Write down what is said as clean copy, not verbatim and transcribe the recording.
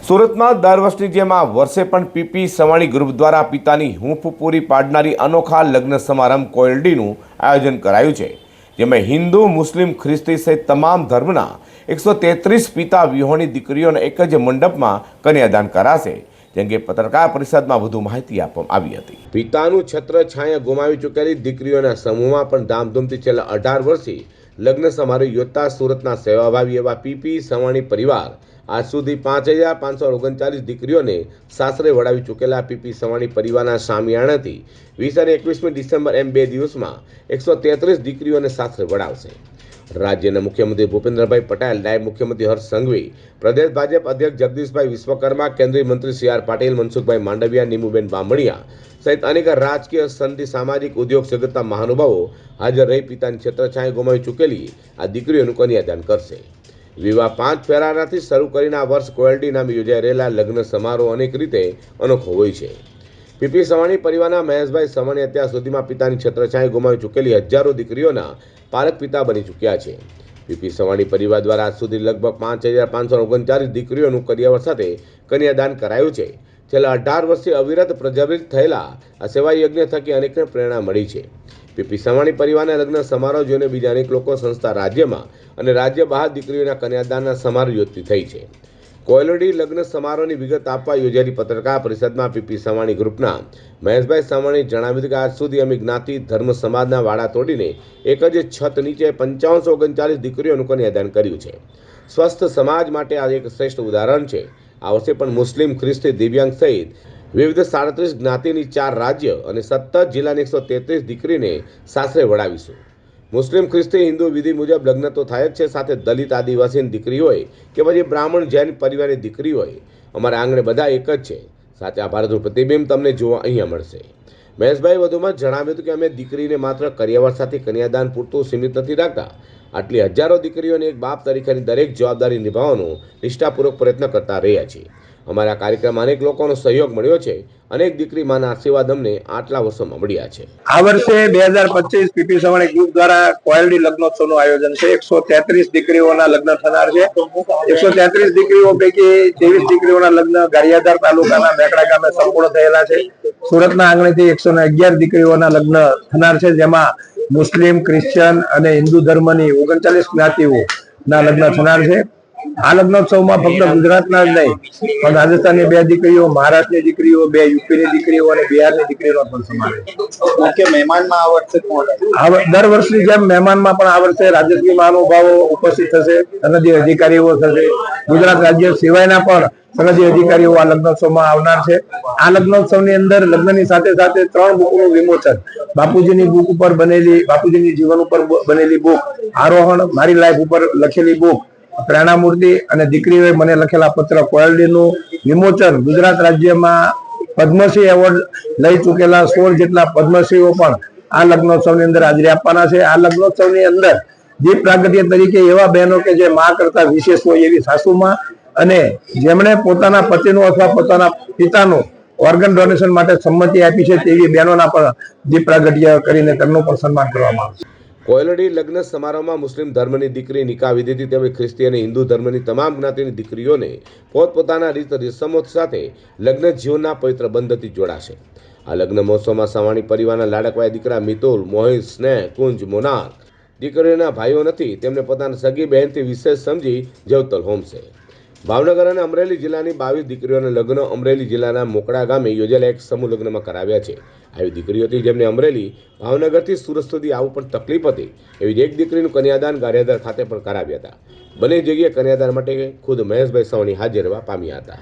સુરતમાં દર વર્ષની જેમ આ વર્ષે પણ પીપી સવાણી ગ્રુપ દ્વારા પિતાની હૂંફ પૂરી પાડનારી અનોખા લગ્ન સમારંભ કોયલડીનું આયોજન કરાયું છે, જેમાં હિન્દુ, મુસ્લિમ, ખ્રિસ્તી સહિત તમામ ધર્મના 133 પિતા વિહોણી દીકરીઓને એક જ મંડપમાં કન્યાદાન કરાશે, જેમ કે પત્રકાર પરિષદમાં વધુ માહિતી આપવામાં આવી હતી। પિતાનું છત્ર છાયા ગુમાવી ચૂકેલી દીકરીઓના સમૂહમાં પણ ધામધૂમથી છેલ્લા 18 વર્ષથી લગ્ન સમારોહ યોજતા સુરતના સેવાભાવી એવા પીપી સવાણી પરિવાર આજ સુધી 5539 દીકરીઓને સાસરે વળાવી ચૂકેલા પીપી સવાણી પરિવારના શામિયાણાથી 20 અને 21મી ડિસેમ્બર એમ 2 દિવસમાં 133 દીકરીઓને સાસરે વળાવશે। રાજ્યના મુખ્યમંત્રી ભૂપેન્દ્રભાઈ પટેલ, નાયબ મુખ્યમંત્રી હર્ષ સંઘવી, પ્રદેશ ભાજપ અધ્યક્ષ જગદીશભાઈ વિશ્વકર્મા, કેન્દ્રીય મંત્રી સી.આર. પાટીલ, મનસુખભાઈ માંડવિયા, નીમુબેન બામણિયા સહિત અનેક રાજકીય, સંધિ, સામાજિક, ઉદ્યોગ જગતના મહાનુભાવો હાજર રહી પિતાની છત્રછાયા ગુમાવી ચૂકેલી આ દીકરીઓનું કન્યાદાન કરશે। વિવાહ 5 ફેરાથી શરૂ કરીને આ વર્ષ કોયલડી નામે યોજાઈ રહેલા લગ્ન સમારોહ અનેક રીતે અનોખો હોય છે। પીપી સવાણી પરિવારના મહેશભાઈ સવાણી અત્યાર સુધીમાં પિતાની છત્રછાયા ગુમાવી ચૂકેલી હજારો દીકરીઓના પાલક પિતા બની ચૂક્યા છે। પીપી સવાણી પરિવાર દ્વારા આજ સુધી લગભગ 5539 દીકરીઓનું કરિયાવર સાથે કન્યાદાન કરાયું છે। છેલ્લા 18 વર્ષથી અવિરત પ્રજ્વલિત થયેલા આ સેવા યજ્ઞ થકી અનેકને પ્રેરણા મળી છે। પીપી સવાણી પરિવારના લગ્ન સમારોહ જોઈને બીજા અનેક લોકો સંસ્થા રાજ્યમાં અને રાજ્ય બહાર દીકરીઓના કન્યાદાનના સમારોહ યોજતી થઈ છે। કોયલડી લગ્ન સમારોહની વિગત આપવા યોજાયેલી પત્રકાર પરિષદમાં પીપી સવાણી ગ્રુપના મહેશભાઈ સવાણીએ જણાવ્યું હતું કે આજ સુધી અમે જ્ઞાતિ, ધર્મ, સમાજના વાડા તોડીને એક જ છત નીચે 5539 દીકરીઓનું કન્યાદાન કર્યું છે। સ્વસ્થ સમાજ માટે આ એક શ્રેષ્ઠ ઉદાહરણ છે। આ વર્ષે પણ મુસ્લિમ, ખ્રિસ્તી, દિવ્યાંગ સહિત વિવિધ 37 જ્ઞાતિની 4 રાજ્ય અને 17 જિલ્લાની 133 દીકરીને સાસરે વળાવીશું। મુસ્લિમ, ખ્રિસ્તી, હિન્દુ વિધિ મુજબ લગ્ન તો થાય જ છે, સાથે દલિત, આદિવાસીની દીકરી હોય કે પછી બ્રાહ્મણ, જૈન પરિવારની દીકરી હોય, અમારા આંગણે બધા એક જ છે। સાથે આ ભારતનું પ્રતિબિંબ તમને જોવા અહીંયા મળશે। મહેશભાઈ વધુમાં જણાવ્યું હતું કે અમે દીકરીને માત્ર કરિયાવર સાથે કન્યાદાન પૂરતું સીમિત નથી રાખતા, આટલી હજારો દીકરીઓને એક બાપ તરીકેની દરેક જવાબદારી નિભાવવાનો નિષ્ઠાપૂર્વક પ્રયત્ન કરતા રહ્યા છીએ। અમારા કાર્યક્રમમાં અનેક લોકોનો સહયોગ મળ્યો છે। અનેક દીકરી માના આશીર્વાદ અમને આટલા વર્ષોમાં મળ્યા છે। આ વર્ષે 2025 પીપી સવાણી ગ્રુપ દ્વારા કોયલડી લગ્નોત્સવનું આયોજન છે। 133 દીકરીઓના લગ્ન થનાર છે। 133 દીકરીઓ પૈકી 23 દીકરીઓના લગ્ન ગારિયાધાર તાલુકાના મેકડા ગામે સંપૂર્ણ થયેલા છે। સુરતના આંગણેથી 111 દીકરીઓના લગ્ન થનાર છે, જેમાં મુસ્લિમ, ક્રિશ્ચિયન અને હિન્દુ ધર્મની 39 જ્ઞાતિઓના લગ્ન થનાર છે। આ લગ્નોત્સવમાં ફક્ત ગુજરાતના જ નહીં પણ રાજસ્થાનની 2 દીકરીઓ, મહારાષ્ટ્રની દીકરીઓ, 2 યુપીની દીકરીઓ અને બિહારની દીકરીઓનો પણ સમાવેશ છે। મુખ્ય મહેમાનમાં આ વર્ષે કોણ? દર વર્ષની જેમ મહેમાનમાં પણ આ વર્ષે રાજકીય મહાનુભાવો ઉપસ્થિત થશે, સનદી અધિકારીઓ થશે। ગુજરાત રાજ્ય સિવાયના પણ સનદી અધિકારીઓ આ લગ્નોત્સવમાં આવનાર છે। આ લગ્નોત્સવની અંદર લગ્નની સાથે સાથે 3 બુકનું વિમોચન, બાપુજીની બુક ઉપર બનેલી, બાપુજીની જીવન ઉપર બનેલી બુક, આરોહણ, મારી લાઈફ ઉપર લખેલી બુક, પ્રેરણામૂર્તિ અને દીકરીઓએ મને લખેલા પત્ર, કોયલડીનું વિમોચન, ગુજરાત રાજ્યમાં પદ્મશ્રી એવોર્ડ લઈ ચૂકેલા 16 જેટલા પદ્મશ્રીઓ પણ આ લગ્નોત્સવની અંદર હાજરી આપવાના છે। આ લગ્નોત્સવની અંદર દીપ પ્રાગટ્ય તરીકે એવા બહેનો કે જે મા કરતા વિશેષ હોય એવી સાસુમાં અને જેમણે પોતાના પતિનું અથવા પોતાના પિતાનું ઓર્ગન ડોનેશન માટે સંમતિ આપી છે તેવી બહેનોના પણ દીપ પ્રાગટ્ય કરીને તેમનું પણ સન્માન કરવામાં આવશે। કોયલડી લગ્ન સમારોહમાં મુસ્લિમ ધર્મની દીકરી નિકાહ વિધિથી તેમજ ખ્રિસ્તી અને હિન્દુ ધર્મની તમામ જ્ઞાતિની દીકરીઓને પોતપોતાના રીત રસમો સાથે લગ્ન જીવનના પવિત્ર બંધથી જોડાશે। આ લગ્ન મહોત્સવમાં સવાણી પરિવારના લાડકવાયા દીકરા મિતુલ, મોહિત, સ્નેહ, કુંજ, મોનાક દીકરીઓના ભાઈઓ નથી, તેમને પોતાના સગી બહેનથી વિશેષ સમજી જવતલ હોમશે। ભાવનગર અને અમરેલી જિલ્લાની 22 દીકરીઓના લગ્નો અમરેલી જિલ્લાના મોકડા ગામે યોજેલા એક સમૂહ લગ્નમાં કરાવ્યા છે। આવી દીકરીઓ હતી જેમને અમરેલી, ભાવનગરથી સુરત સુધી આવવું પણ તકલીફ હતી, એવી જ એક દીકરીનું કન્યાદાન ગારિયાધાર ખાતે પણ કરાવ્યા હતા। બંને જગ્યાએ કન્યાદાન માટે ખુદ મહેશભાઈ સવાણી હાજર રહેવા પામ્યા હતા।